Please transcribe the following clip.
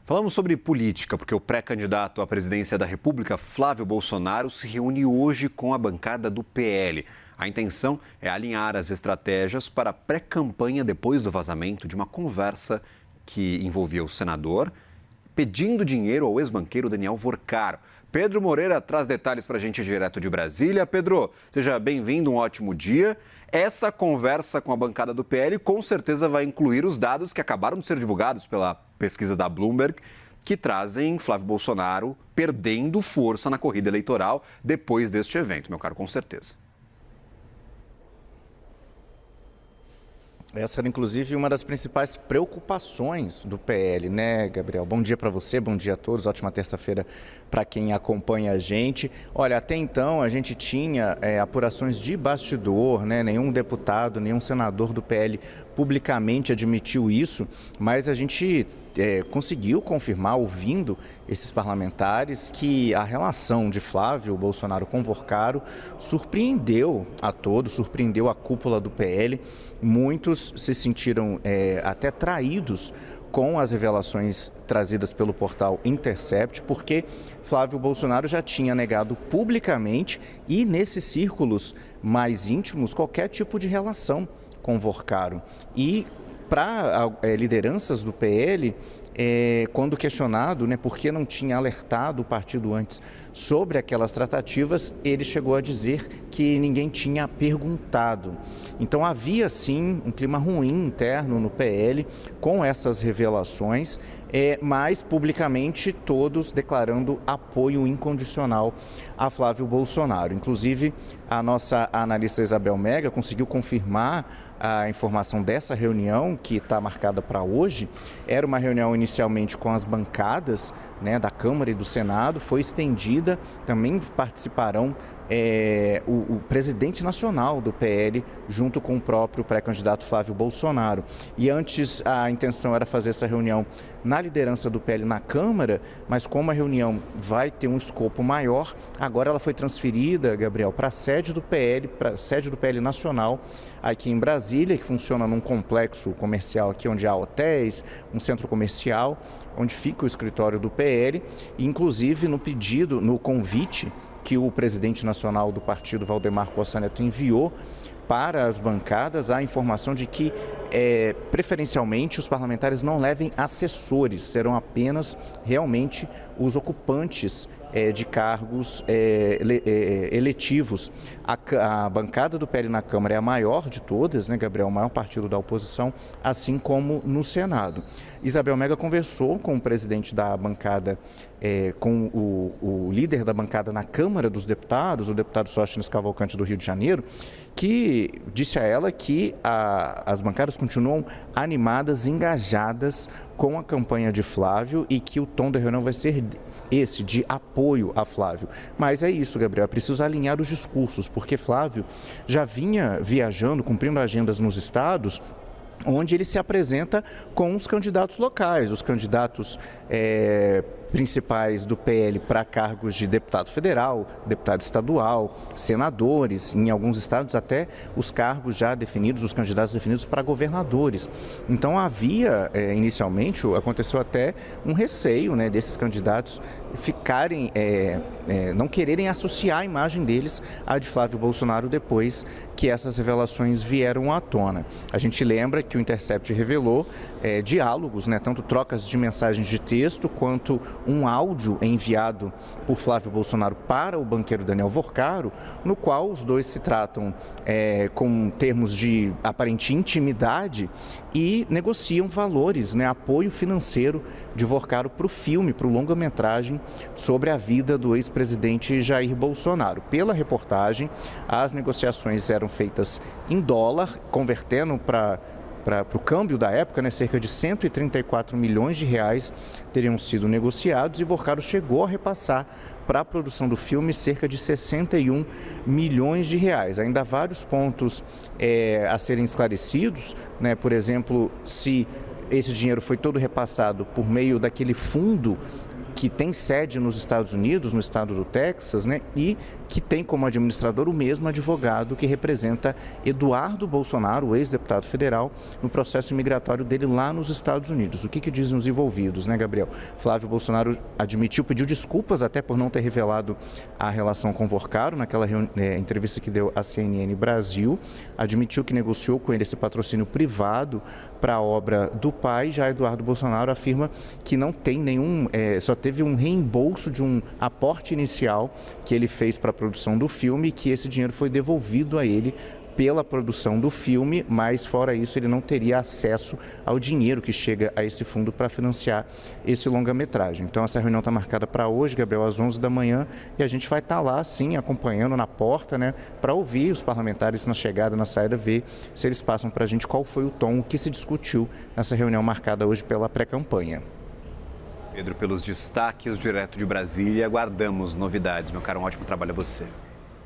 Falamos sobre política, porque o pré-candidato à presidência da República, Flávio Bolsonaro, se reúne hoje com a bancada do PL. A intenção é alinhar as estratégias para a pré-campanha depois do vazamento de uma conversa que envolvia o senador pedindo dinheiro ao ex-banqueiro Daniel Vorcaro. Pedro Moreira traz detalhes para a gente direto de Brasília. Pedro, seja bem-vindo, um ótimo dia. Essa conversa com a bancada do PL com certeza vai incluir os dados que acabaram de ser divulgados pela pesquisa da Bloomberg, que trazem Flávio Bolsonaro perdendo força na corrida eleitoral depois deste evento, meu caro, com certeza. Essa era, inclusive, uma das principais preocupações do PL, né, Gabriel? Bom dia para você, bom dia a todos, ótima terça-feira para quem acompanha a gente. Olha, até então a gente tinha apurações de bastidor, né? Nenhum deputado, nenhum senador do PL publicamente admitiu isso, mas a gente conseguiu confirmar, ouvindo esses parlamentares, que a relação de Flávio Bolsonaro com Vorcaro surpreendeu a todos, surpreendeu a cúpula do PL. Muitos se sentiram até traídos com as revelações trazidas pelo portal Intercept, porque Flávio Bolsonaro já tinha negado publicamente e nesses círculos mais íntimos qualquer tipo de relação com Vorcaro. E para lideranças do PL, quando questionado, né, por que não tinha alertado o partido antes sobre aquelas tratativas, ele chegou a dizer que ninguém tinha perguntado. Então havia sim um clima ruim interno no PL com essas revelações, mas publicamente todos declarando apoio incondicional a Flávio Bolsonaro. Inclusive, a nossa analista Isabel Mega conseguiu confirmar a informação dessa reunião, que está marcada para hoje. Era uma reunião inicialmente com as bancadas, né, da Câmara e do Senado, foi estendida, também participarão o presidente nacional do PL, junto com o próprio pré-candidato Flávio Bolsonaro. E antes a intenção era fazer essa reunião na liderança do PL na Câmara, mas como a reunião vai ter um escopo maior, agora ela foi transferida, Gabriel, para a sede do PL, para a sede do PL nacional, aqui em Brasília, que funciona num complexo comercial aqui onde há hotéis, um centro comercial, onde fica o escritório do PL, e inclusive no pedido, no convite que o presidente nacional do partido, Valdemar Costa Neto, enviou para as bancadas, a informação de que, preferencialmente, os parlamentares não levem assessores, serão apenas realmente os ocupantes de cargos eletivos. A bancada do PL na Câmara é a maior de todas, né, Gabriel? O maior partido da oposição, assim como no Senado. Isabel Mega conversou com o presidente da bancada, com o líder da bancada na Câmara dos Deputados, o deputado Sóstenes Cavalcante do Rio de Janeiro, que disse a ela que as bancadas continuam animadas, engajadas com a campanha de Flávio e que o tom da reunião vai ser esse, de apoio a Flávio. Mas é isso, Gabriel, é preciso alinhar os discursos, porque Flávio já vinha viajando, cumprindo agendas nos estados, onde ele se apresenta com os candidatos locais, os candidatos principais do PL para cargos de deputado federal, deputado estadual, senadores, em alguns estados até os cargos já definidos, os candidatos definidos para governadores. Então havia, inicialmente, aconteceu até um receio, né, desses candidatos ficarem, não quererem associar a imagem deles à de Flávio Bolsonaro depois que essas revelações vieram à tona. A gente lembra que o Intercept revelou diálogos, né, tanto trocas de mensagens de texto quanto um áudio enviado por Flávio Bolsonaro para o banqueiro Daniel Vorcaro, no qual os dois se tratam com termos de aparente intimidade e negociam valores, né, apoio financeiro de Vorcaro para o filme, para o longa-metragem sobre a vida do ex-presidente Jair Bolsonaro. Pela reportagem, as negociações eram feitas em dólar, convertendo para o câmbio da época, né, cerca de 134 milhões de reais teriam sido negociados e Vorcaro chegou a repassar para a produção do filme cerca de 61 milhões de reais. Ainda há vários pontos a serem esclarecidos, né? Por exemplo, se esse dinheiro foi todo repassado por meio daquele fundo que tem sede nos Estados Unidos, no estado do Texas, né, e que tem como administrador o mesmo advogado que representa Eduardo Bolsonaro, o ex-deputado federal, no processo migratório dele lá nos Estados Unidos. O que dizem os envolvidos, né, Gabriel? Flávio Bolsonaro admitiu, pediu desculpas até por não ter revelado a relação com Vorcaro naquela entrevista que deu à CNN Brasil, admitiu que negociou com ele esse patrocínio privado para a obra do pai. Já Eduardo Bolsonaro afirma que não tem nenhum, só teve um reembolso de um aporte inicial que ele fez para a produção do filme e que esse dinheiro foi devolvido a ele pela produção do filme, mas fora isso ele não teria acesso ao dinheiro que chega a esse fundo para financiar esse longa-metragem. Então essa reunião está marcada para hoje, Gabriel, às 11 da manhã, e a gente vai estar lá, sim, acompanhando na porta, né, para ouvir os parlamentares na chegada, na saída, ver se eles passam para a gente qual foi o tom, o que se discutiu nessa reunião marcada hoje pela pré-campanha. Pedro, pelos destaques direto de Brasília, aguardamos novidades. Meu caro, um ótimo trabalho a você.